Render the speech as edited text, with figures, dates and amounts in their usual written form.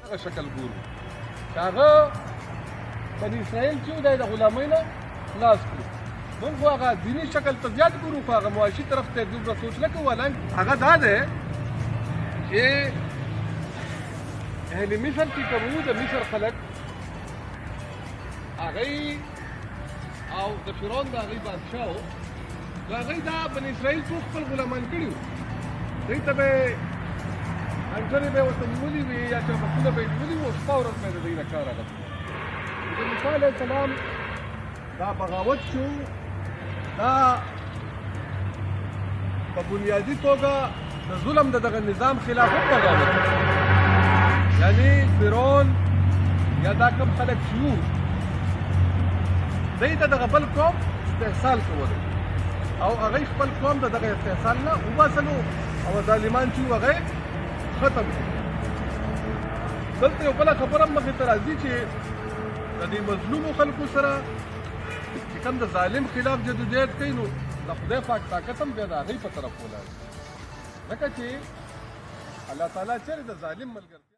هغه شکل ګورو چې هغه بني اسرائیل چې دی د غلامۍ نه خلاص کړو موږ خو هغه دیني شکل ته زیات ګورو خو هغه معاشي طرف ته دومره سوچ نه کوو هغه دا دی چې اهل مصر چې کوم د مصر خلک هغوی او د فرعون د هغوی بادشاه و نو هغوی دا بني اسرائیل څو خپل غلامان کړي وو دوی ته به انګرې به ورته نیولي وي یا چربکونه به یې نیولي وو شپه ورځ به یې د دوی نه کار اخیستی د موسی علیه السلام دا بغاوت شو دا په بنیادي توګه د ظلم د دغه نظام خلاف هم بغاوت یعنی فرعون یا دا کم خلک چې وو دوی ته دغه بل قوم استحصال کولی او هغوی خپل قوم د دغه استحصال نه وباسلو او ظالمان چې وو هغه ختم کړي دلته یو بله خبره هم مخې ته راځي چې د دې مظلومو خلکو سره چې کوم د ظالم خلاف جدوجہد کوي نو د خدای پاک طاقت هم بیا د هغوی په طرف ولاړ ځکه چې الله تعالی چېرې د ظالم ملګرتیا